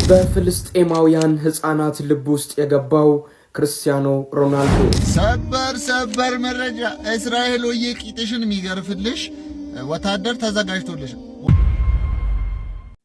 በፍልስጤማውያን ህፃናት ልብ ውስጥ የገባው ክርስቲያኖ ሮናልዶ ሰበር መረጃ እስራኤል ወይ ቂጥሽን የሚገርፍልሽ ወታደር ተዘጋጅቶልሽ።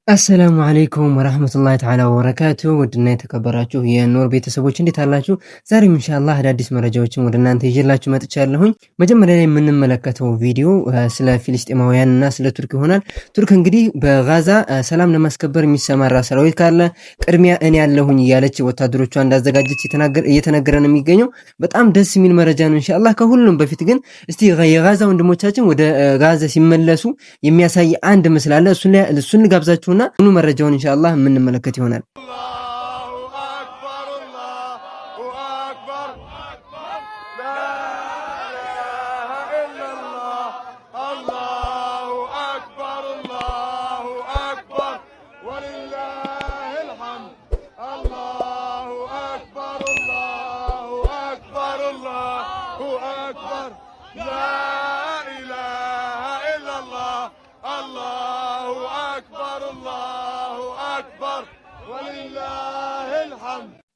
አሰላሙ አለይኩም ወራህመቱላሂ ተዓላ ወበረካቱ። ውድና የተከበራችሁ የኑር ቤተሰቦች እንዴት አላችሁ? ዛሬም ኢንሻአላህ አዳዲስ መረጃዎችን ወደ እናንተ ይዤላችሁ መጥቻለሁኝ። መጀመሪያ ላይ የምንመለከተው ቪዲዮ ስለ ፊልስጤማውያንና ስለ ቱርክ ይሆናል። ቱርክ እንግዲህ በጋዛ ሰላም ለማስከበር የሚሰማራ ሰራዊት ካለ ቅድሚያ እኔ ያለሁኝ እያለች ወታደሮቿ እንዳዘጋጀች እየተነገረ ነው የሚገኘው። በጣም ደስ የሚል መረጃ ነው ኢንሻአላህ። ከሁሉም በፊት ግን እስቲ የጋዛ ወንድሞቻችን ወደ ጋዛ ሲመለሱ የሚያሳይ አንድ ምስል አለ። እሱን ጋብዛችሁ ሙሉ መረጃውን ኢንሻአላህ የምንመለከት ይሆናል።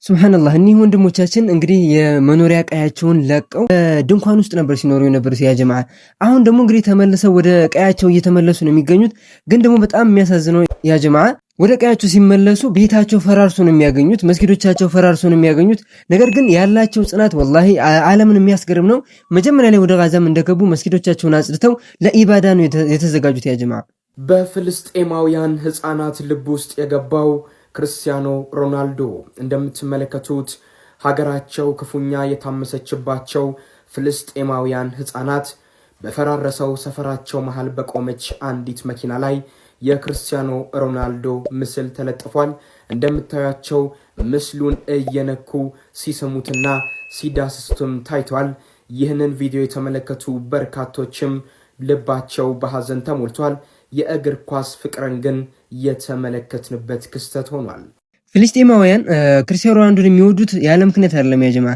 ሱብሃንአላህ እኒህ ወንድሞቻችን እንግዲህ የመኖሪያ ቀያቸውን ለቀው ድንኳን ውስጥ ነበር ሲኖሩ የነበሩት ያ ጀማዓ። አሁን ደግሞ እንግዲህ ተመልሰው ወደ ቀያቸው እየተመለሱ ነው የሚገኙት። ግን ደግሞ በጣም የሚያሳዝነው ያ ጀማዓ ወደ ቀያቸው ሲመለሱ ቤታቸው ፈራርሶ ነው የሚያገኙት፣ መስጊዶቻቸው ፈራርሶ ነው የሚያገኙት። ነገር ግን ያላቸው ጽናት ወላሂ ዓለምን የሚያስገርም ነው። መጀመሪያ ላይ ወደ ጋዛም እንደገቡ መስጊዶቻቸውን አጽድተው ለኢባዳ ነው የተዘጋጁት ያ ጀማዓ። በፍልስጤማውያን ህፃናት ልብ ውስጥ የገባው ክርስቲያኖ ሮናልዶ እንደምትመለከቱት ሀገራቸው ክፉኛ የታመሰችባቸው ፍልስጤማውያን ህፃናት በፈራረሰው ሰፈራቸው መሃል በቆመች አንዲት መኪና ላይ የክርስቲያኖ ሮናልዶ ምስል ተለጥፏል። እንደምታዩቸው ምስሉን እየነኩ ሲስሙትና ሲዳስሱትም ታይቷል። ይህንን ቪዲዮ የተመለከቱ በርካቶችም ልባቸው በሐዘን ተሞልቷል። የእግር ኳስ ፍቅርን ግን የተመለከትንበት ክስተት ሆኗል። ፍልስጤማውያን ክርስቲያኖ ሮናልዶን የሚወዱት ያለ ምክንያት አይደለም ያ ጀማዓ።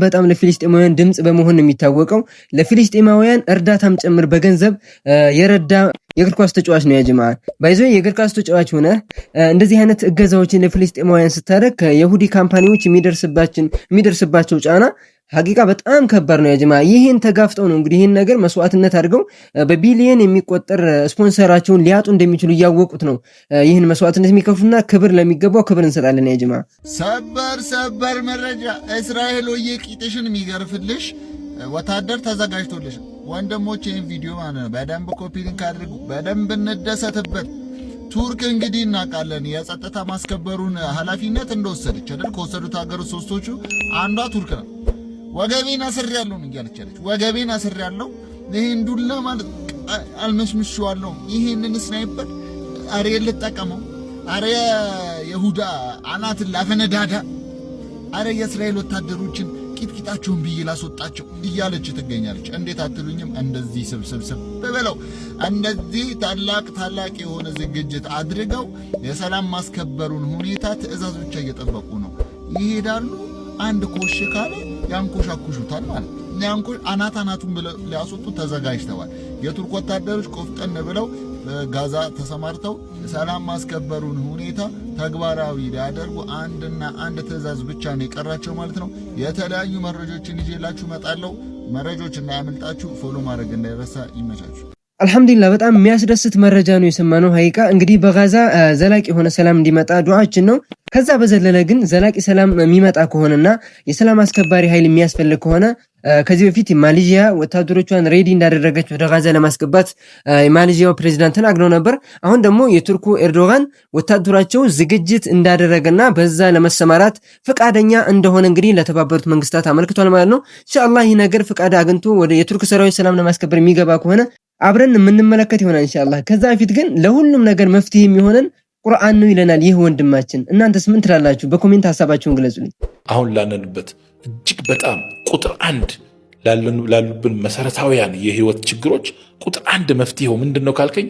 በጣም ለፍልስጤማውያን ድምጽ በመሆን ነው የሚታወቀው። ለፍልስጤማውያን እርዳታም ጭምር በገንዘብ የረዳ የእግር ኳስ ተጫዋች ነው ያ ጀማዓ። ባይዞ የእግር ኳስ ተጫዋች ሆነ እንደዚህ አይነት እገዛዎችን ለፍልስጤማውያን ስታደርግ ከይሁዲ ካምፓኒዎች የሚደርስባቸው ጫና ሐቂቃ በጣም ከባድ ነው ያ ጀማዓ። ይሄን ተጋፍጠው ነው እንግዲህ ይሄን ነገር መስዋዕትነት አድርገው በቢሊየን የሚቆጠር ስፖንሰራቸውን ሊያጡ እንደሚችሉ እያወቁት ነው ይሄን መስዋዕትነት የሚከፍሉና ክብር ለሚገባው ክብር እንሰጣለን ያ ጀማዓ። ሰበር መረጃ እስራኤል ወይ ቂጥሽን የሚገርፍልሽ ወታደር ተዘጋጅቶልሽ። ወንድሞች ይሄን ቪዲዮ ማለት ነው በደንብ ኮፒ ሊንክ አድርጉ፣ በደንብ እንደሰትበት። ቱርክ እንግዲህ እናውቃለን የጸጥታ ማስከበሩን ኃላፊነት እንደወሰደች አይደል? ከወሰዱት ሀገሮች ሶስቶቹ አንዷ ቱርክ ነው። ወገቤን አስሬያለሁ እያለች ወገቤን አስሬያለሁ፣ ይሄን ዱላ ማለት አልመሽምሽዋለሁ፣ ይሄንን ስናይፐር አሬ ልጠቀመው፣ አሬ የይሁዳ አናትን ላፈነዳዳ፣ አሬ የእስራኤል ወታደሮችን ቂጥቂጣቸውን ብዬ ላስወጣቸው እያለች ትገኛለች። እንዴት አትሉኝም? እንደዚህ ስብስብ ብለው እንደዚህ ታላቅ የሆነ ዝግጅት አድርገው የሰላም ማስከበሩን ሁኔታ ትዕዛዝ ብቻ እየጠበቁ ነው ይሄዳሉ። አንድ ኮሽ ካለ ያንኮሻኩሹታል ማለት ነው። አናቱን ብለው ሊያስወጡ ተዘጋጅተዋል። የቱርክ ወታደሮች ቆፍጠን ብለው ጋዛ ተሰማርተው ሰላም ማስከበሩን ሁኔታ ተግባራዊ ሊያደርጉ አንድ ትዕዛዝ ብቻ ነው የቀራቸው ማለት ነው። የተለያዩ መረጃዎችን ይዤላችሁ እመጣለሁ። መረጃዎች እንዳያመልጣችሁ ፎሎ ማድረግ እንዳይረሳ። ይመቻችሁ። አልহামዱሊላህ በጣም የሚያስደስት መረጃ ነው የሰማነው። ሀቂቃ እንግዲህ በጋዛ ዘላቂ የሆነ ሰላም እንዲመጣ ዱዓችን ነው። ከዛ በዘለለ ግን ዘላቂ ሰላም የሚመጣ ከሆነና የሰላም አስከባሪ ኃይል የሚያስፈልግ ከሆነ ከዚህ በፊት ማሌዥያ ወታደሮቿን ሬዲ እንዳደረገች ወደ ጋዛ ለማስገባት የማሌዥያው ፕሬዝዳንት ተናግረው ነበር። አሁን ደግሞ የቱርኩ ኤርዶጋን ወታደራቸው ዝግጅት እንዳደረገና በዛ ለመሰማራት ፈቃደኛ እንደሆነ እንግዲህ ለተባበሩት መንግስታት አመልክቷል ማለት ነው። ኢንሻአላህ ይህ ነገር ፈቃድ አግኝቶ ወደ የቱርክ ሰራዊት ሰላም ለማስከበር የሚገባ ከሆነ አብረን የምንመለከት ይሆናል ኢንሻአላህ። ከዛ በፊት ግን ለሁሉም ነገር መፍትሄ የሚሆነን ቁርአን ነው ይለናል ይህ ወንድማችን። እናንተስ ምን ትላላችሁ? በኮሜንት ሐሳባችሁን ግለጹልኝ። አሁን ላነንበት እጅግ በጣም ቁጥር 1 ላሉብን መሰረታዊያን የህይወት ችግሮች ቁጥር 1 መፍትሄው ምንድነው ካልከኝ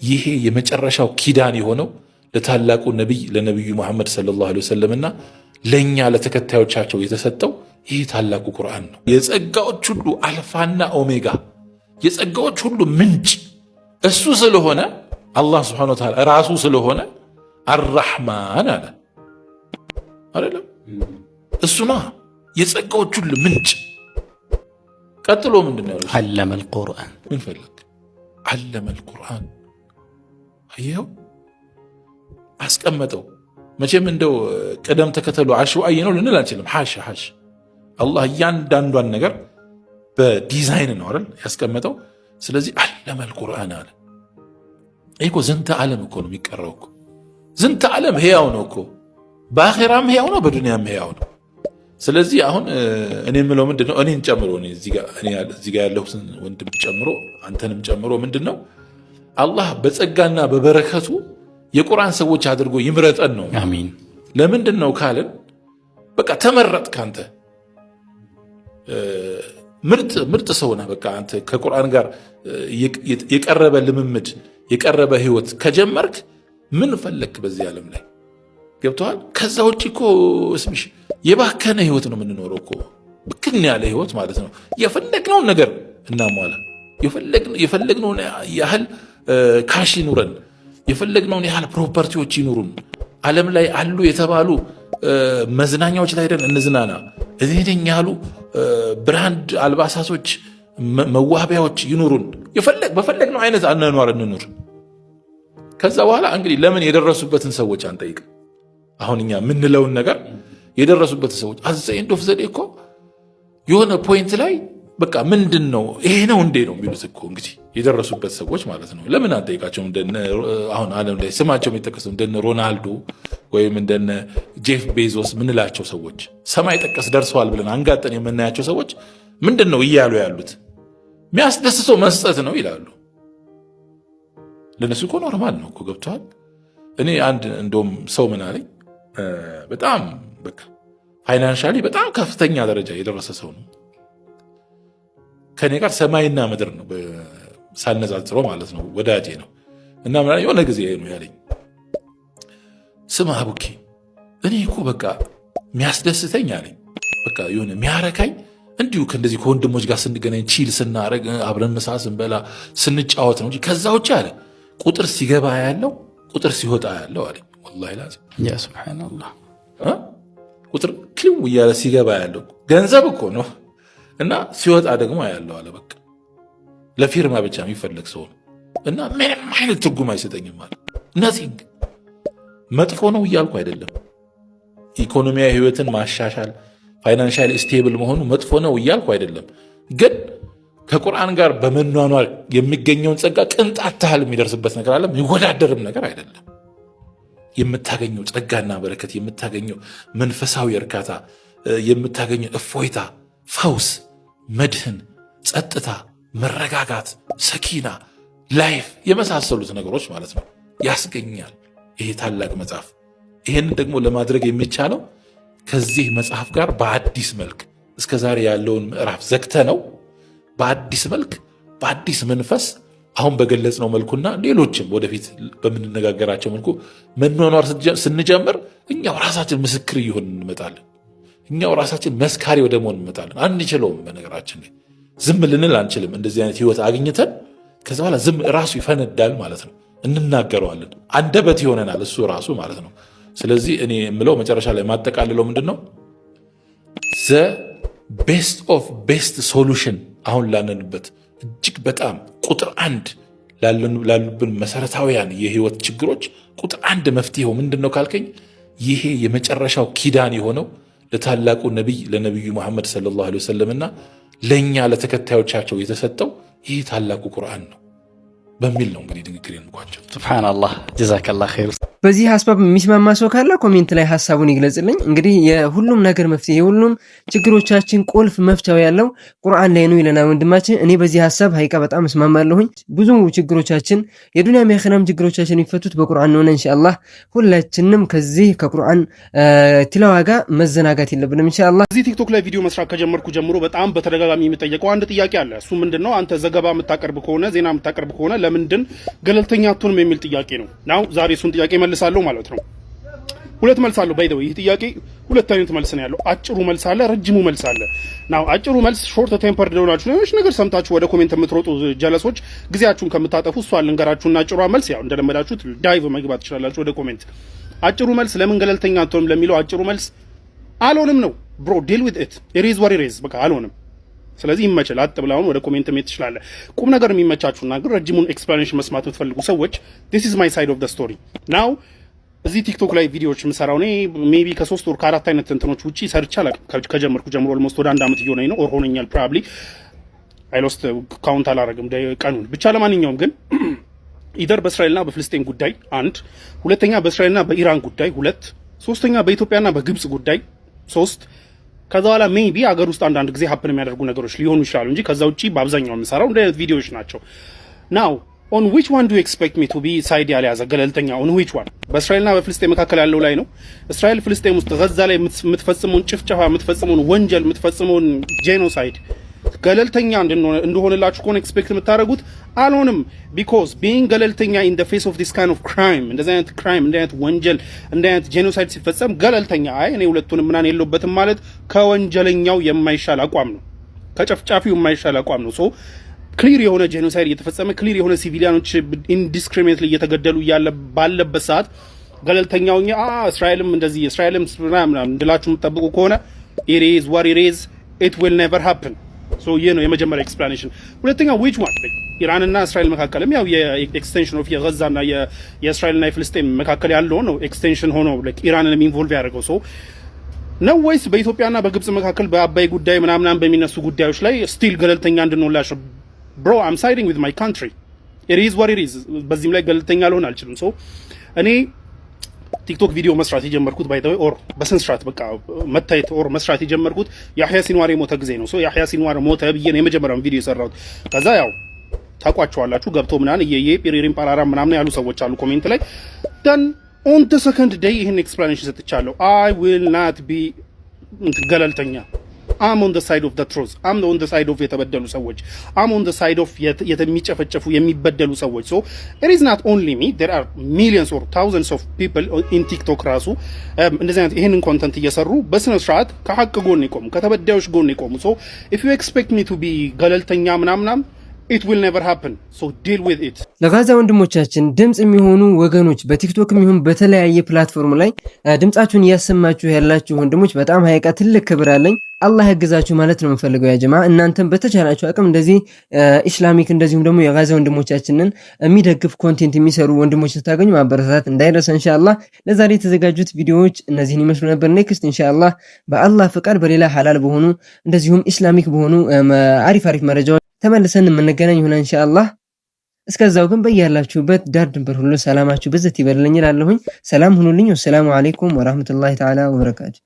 ይሄ የመጨረሻው ኪዳን የሆነው ለታላቁ ነብይ ለነብዩ መሐመድ ሰለላሁ ዐለይሂ ወሰለምና ለኛ ለተከታዮቻቸው የተሰጠው ይህ ታላቁ ቁርአን ነው። የጸጋዎች ሁሉ አልፋና ኦሜጋ የጸጋዎች ሁሉ ምንጭ እሱ ስለሆነ አላህ Subhanahu Wa Ta'ala ራሱ ስለሆነ አርራህማን አለ አይደለም እሱማ የጸጋዎች ሁሉ ምንጭ ቀጥሎ ምንድነው ያለው አለመል ቁርአን ምን ፈለክ አለመል ቁርአን አየው አስቀመጠው መቼም እንደው ቀደም ተከተሉ አሽዋይ ነው ልንል አንችልም ሐሽ አላህ እያንዳንዷን ነገር በዲዛይን ነው አይደል ያስቀመጠው ስለዚህ አለመል ቁርአን አለ እኮ ዝንተ ዓለም እኮ ነው የሚቀረው እኮ ዝንተ ዓለም ህያው ነው እኮ በአኺራም ህያው ነው በዱንያም ህያው ነው ስለዚህ አሁን እኔ የምለው ምንድነው እኔን ጨምሮ እዚህ ጋር ያለው ወንድም ጨምሮ አንተንም ጨምሮ ምንድነው አላህ በጸጋና በበረከቱ የቁርአን ሰዎች አድርጎ ይምረጠን ነው አሚን ለምንድነው ካልን በቃ ተመረጥክ አንተ ምርጥ ሰው ነህ በቃ አንተ ከቁርአን ጋር የቀረበ ልምምድ የቀረበ ህይወት ከጀመርክ ምን ፈለክ በዚህ ዓለም ላይ ገብቷል ከዛ ውጪ እኮ እስምሽ የባከነ ህይወት ነው የምንኖረው እኮ ብክን ያለ ህይወት ማለት ነው የፈለግነውን ነገር እናሟላ የፈለግነውን ያህል ካሽ ይኑረን የፈለግነውን ያህል ፕሮፐርቲዎች ይኑሩን ዓለም ላይ አሉ የተባሉ መዝናኛዎች ላይ ደን እንዝናና እዚህኛ ያሉ ብራንድ አልባሳቶች መዋቢያዎች ይኑሩን በፈለግነው አይነት አናኗር እንኑር ከዛ በኋላ እንግዲህ ለምን የደረሱበትን ሰዎች አንጠይቅ አሁን እኛ ምንለውን ነገር የደረሱበት ሰዎች አዘይንዶ ፍዘዴ እኮ የሆነ ፖይንት ላይ በቃ ምንድነው ይሄ ነው እንዴ ነው የሚሉት እኮ እንግዲህ የደረሱበት ሰዎች ማለት ነው ለምን አንጠይቃቸው እንደነ አሁን ዓለም ላይ ስማቸው የሚጠቀሰው እንደነ ሮናልዶ ወይም እንደነ ጄፍ ቤዞስ ምንላቸው ሰዎች ሰማይ ጠቀስ ደርሰዋል ብለን አንጋጠን የምናያቸው ሰዎች ምንድነው እያሉ ያሉት የሚያስደስተው መስጠት ነው ይላሉ ለነሱ እኮ ኖርማል ነው እኮ ገብቷል እኔ አንድ እንደውም ሰው ምን አለኝ በጣም በቃ ፋይናንሻሊ በጣም ከፍተኛ ደረጃ የደረሰ ሰው ነው ከኔ ጋር ሰማይና ምድር ነው ሳነጻጽረው ማለት ነው ወዳጄ ነው እና ምን አለኝ የሆነ ጊዜ ነው ያለኝ ስማ አቡኪ እኔ እኮ በቃ የሚያስደስተኝ አለኝ በቃ የሆነ የሚያረካኝ እንዲሁ ከእንደዚህ ከወንድሞች ጋር ስንገናኝ ቺል ስናረግ አብረን ምሳ ስንበላ ስንጫወት ነው እንጂ ከዛ ውጭ አለ ቁጥር ሲገባ ያለው ቁጥር ሲወጣ ያለው አለኝ ወላሂ ላዚም ያ ሱብሃንአላህ ቁጥር ክሊው እያለ ሲገባ ያለው ገንዘብ እኮ ነው እና ሲወጣ ደግሞ ያለው አለ በቃ ለፊርማ ብቻ የሚፈልግ ሰው ነው እና ምንም አይነት ትርጉም አይሰጠኝም ማለት ነዚንግ መጥፎ ነው እያልኩ አይደለም ኢኮኖሚያዊ ህይወትን ማሻሻል ፋይናንሻሊ ስቴብል መሆኑ መጥፎ ነው እያልኩ አይደለም ግን ከቁርአን ጋር በመኗኗር የሚገኘውን ጸጋ ቅንጣት ታህል የሚደርስበት ነገር አለ የሚወዳደርም ነገር አይደለም የምታገኘው ጸጋና በረከት የምታገኘው መንፈሳዊ እርካታ የምታገኘው እፎይታ ፈውስ መድህን ጸጥታ መረጋጋት ሰኪና ላይፍ የመሳሰሉት ነገሮች ማለት ነው ያስገኛል ይሄ ታላቅ መጽሐፍ ይሄንን ደግሞ ለማድረግ የሚቻለው ከዚህ መጽሐፍ ጋር በአዲስ መልክ እስከዛሬ ያለውን ምዕራፍ ዘግተ ነው በአዲስ መልክ በአዲስ መንፈስ አሁን በገለጽነው መልኩና ሌሎችም ወደፊት በምንነጋገራቸው መልኩ መኗኗር ስንጀምር እኛው ራሳችን ምስክር እየሆን እንመጣለን እኛው ራሳችን መስካሪ ወደ መሆን እንመጣለን አንችለውም በነገራችን ላይ ዝም ልንል አንችልም እንደዚህ አይነት ህይወት አግኝተን ከዛ በኋላ ዝም ራሱ ይፈነዳል ማለት ነው እንናገረዋለን አንደበት ይሆነናል እሱ ራሱ ማለት ነው ስለዚህ እኔ የምለው መጨረሻ ላይ ማጠቃለለው ምንድነው ዘ ቤስት ኦፍ ቤስት ሶሉሽን አሁን ላነንበት እጅግ በጣም ቁጥር አንድ ላሉብን መሰረታዊያን የህይወት ችግሮች ቁጥር አንድ መፍትሄው ምንድነው ካልከኝ ይሄ የመጨረሻው ኪዳን የሆነው ለታላቁ ነብይ ለነብዩ መሐመድ ሰለላሁ ዐለይሂ ወሰለምና ለኛ ለተከታዮቻቸው የተሰጠው ይሄ ታላቁ ቁርአን ነው በሚል ነው እንግዲህ ንግግሬን እንኳቸው ሱብሃንአላህ ጀዛከላህ ኸይር በዚህ ሐሳብ የሚስማማ ሰው ካለ ኮሜንት ላይ ሐሳቡን ይግለጽልኝ እንግዲህ የሁሉም ነገር መፍትሄ የሁሉም ችግሮቻችን ቁልፍ መፍቻው ያለው ቁርአን ላይ ነው ይለና ወንድማችን እኔ በዚህ ሐሳብ ሀይቃ በጣም እስማማለሁኝ ብዙ ችግሮቻችን የዱንያ የአኺራም ችግሮቻችን የሚፈቱት በቁርአን ነው ኢንሻአላህ ሁላችንም ከዚህ ከቁርአን ትላዋ ጋር መዘናጋት የለብንም ኢንሻአላህ እዚህ ቲክቶክ ላይ ቪዲዮ መስራት ከጀመርኩ ጀምሮ በጣም በተደጋጋሚ የሚጠየቀው አንድ ጥያቄ አለ እሱ ምንድነው አንተ ዘገባ የምታቀርብ ከሆነ ዜና የምታቀርብ ከሆነ ለምንድን ገለልተኛ አትሆንም የሚል ጥያቄ ነው ናው ዛሬ እሱን ጥያቄ መልሳለሁ ማለት ነው ሁለት መልስ አለው። ባይ ዘ ወይ ይህ ጥያቄ ሁለት አይነት መልስ ነው ያለው። አጭሩ መልስ አለ፣ ረጅሙ መልስ አለ። ናው አጭሩ መልስ ሾርት ቴምፐርድ ደውላችሁ ነው ነገር ሰምታችሁ ወደ ኮሜንት የምትሮጡ ጀለሶች ጊዜያችሁን ከምታጠፉ እሷን ልንገራችሁና አጭሯ መልስ ያው እንደለመዳችሁት ዳይቭ መግባት ትችላላችሁ ወደ ኮሜንት። አጭሩ መልስ ለምን ገለልተኛ አትሆንም ለሚለው አጭሩ መልስ አልሆንም ነው። ብሮ ዲል ዊዝ ኢት ኢዝ ዋት ኢት ኢዝ በቃ አልሆንም። ስለዚህ ይመችል አጥብላውን ወደ ኮሜንት መት ትችላለህ። ቁም ነገር የሚመቻችሁና ግን ረጅሙን ኤክስፕላኔሽን መስማት የምትፈልጉ ሰዎች this is my side of the story now እዚህ ቲክቶክ ላይ ቪዲዮዎች የምሰራው እኔ ሜቢ ከ3 ወር ከ4 አይነት እንትኖች ውጪ ሰርቻ ከጀመርኩ ጀምሮ ኦልሞስት ወደ 1 አመት እየሆነኝ ነው ኦር ሆነኛል ፕሮባብሊ አይ ሎስት ካውንት አላረግም ቀኑን ብቻ። ለማንኛውም ግን ኢደር በእስራኤልና በፍልስጤም ጉዳይ አንድ፣ ሁለተኛ በእስራኤልና በኢራን ጉዳይ ሁለት፣ ሶስተኛ በኢትዮጵያና በግብጽ ጉዳይ ሶስት፣ ከዛ በኋላ ሜቢ አገር ውስጥ አንዳንድ ጊዜ ሀፕን የሚያደርጉ ነገሮች ሊሆኑ ይችላሉ እንጂ ከዛ ውጪ በአብዛኛው የምሰራው እንደ ቪዲዮዎች ናቸው። ናው on which one do you expect me to be ሳይድ ያልያዘ ገለልተኛ on which one? በእስራኤልና በፍልስጤም መካከል ያለው ላይ ነው። እስራኤል ፍልስጤም ውስጥ ጋዛ ላይ የምትፈጽመውን ጭፍጨፋ የምትፈጽመውን ወንጀል የምትፈጽመውን ጄኖሳይድ ገለልተኛ እንደሆነላችሁ ከሆነ ኤክስፔክት የምታደርጉት አልሆንም። ቢኮዝ ቢንግ ገለልተኛ in the face of this kind of crime እንደዚህ አይነት ክራይም እንደዚህ አይነት ወንጀል እንደዚህ አይነት ጄኖሳይድ ሲፈጸም ገለልተኛ አይ እኔ ሁለቱንም ምናን የለውበትም ማለት ከወንጀለኛው የማይሻል አቋም ነው፣ ከጨፍጫፊው የማይሻል አቋም ነው። ሶ ክሊር የሆነ ጄኖሳይድ እየተፈጸመ ክሊር የሆነ ሲቪሊያኖች ኢንዲስክሪሚኔትሊ እየተገደሉ ያለ ባለበት ሰዓት ገለልተኛው እስራኤልም እንደዚህ እስራኤልም ምናምን እንድላችሁ የምትጠብቁ ከሆነ it is what it is, it will never happen. ሶ ይሄ ነው የመጀመሪያ ኤክስፕላኔሽን። ሁለተኛ which one ኢራንና እስራኤል መካከልም ያው የኤክስቴንሽን ኦፍ የጋዛና የእስራኤልና የፍልስጤም መካከል ያለው ነው ኤክስቴንሽን ሆኖ ኢራንንም ኢንቮልቭ ያደርገው ሰው ነው ወይስ በኢትዮጵያና በግብጽ መካከል በአባይ ጉዳይ ምናምን በሚነሱ ጉዳዮች ላይ ስቲል ገለልተኛ እንድንሆንላችሁ? Bro, I'm siding with my country. It is what it is. በዚህም ላይ ገለልተኛ ልሆን አልችልም። ሶ እኔ ቲክቶክ ቪዲዮ መስራት የጀመርኩት ባይ ዘ ወይ ኦር በስነ ስርዓት በቃ መታየት ኦር መስራት የጀመርኩት ያህያ ሲንዋር የሞተ ጊዜ ነው። ሶ ያህያ ሲንዋር ሞተ ብዬ ነው የመጀመሪያውን ቪዲዮ የሰራሁት። ከዛ ያው ታቋቸዋላችሁ ገብቶ ምናምን ፒሪሪም ፓራራ ምናምን ያሉ ሰዎች አሉ ኮሜንት ላይ ደን ኦን the second day ይሄን ኤክስፕላኔሽን ሰጥቻለሁ። I will not be ገለልተኛ I'm on the side of the truth. I'm on the side of የተበደሉ ሰዎች. I'm on the side of የሚጨፈጨፉ የሚበደሉ ሰዎች. So it is not only me. There are millions or thousands of people in TikTok ራሱ እንደዚህ አይነት ይሄንን ኮንተንት እየሰሩ በስነ ስርዓት ከሐቅ ጎን ይቆሙ ከተበዳዮች ጎን ይቆሙ. So if you expect me to be ገለልተኛ ምናምን it will never happen. So deal with it. ለጋዛ ወንድሞቻችን ድምጽ የሚሆኑ ወገኖች በቲክቶክ የሚሆን በተለያየ ፕላትፎርም ላይ ድምጻችሁን እያሰማችሁ ያላችሁ ወንድሞች በጣም ሀይቃ ትልቅ ክብር አለኝ። አላህ ያግዛችሁ ማለት ነው የምፈልገው ያ ጀማ። እናንተም በተቻላችሁ አቅም እንደዚህ ኢስላሚክ እንደዚሁም ደግሞ የጋዛ ወንድሞቻችንን የሚደግፍ ኮንቴንት የሚሰሩ ወንድሞች ስታገኙ ማበረታታት እንዳይረሳ ኢንሻአላህ። ለዛሬ የተዘጋጁት ቪዲዮዎች እነዚህን ይመስሉ ነበር። ኔክስት ኢንሻአላህ በአላህ ፍቃድ በሌላ ሐላል በሆኑ እንደዚሁም ኢስላሚክ በሆኑ አሪፍ መረጃዎች ተመልሰን የምንገናኝ ይሆናል ኢንሻአላህ። እስከዛው ግን በያላችሁበት ዳር ድንበር ሁሉ ሰላማችሁ በዘት ይበልልኝ እላለሁኝ። ሰላም ሁኑልኝ። ወሰላሙ አለይኩም ወራህመቱላሂ ተዓላ ወበረካቱ።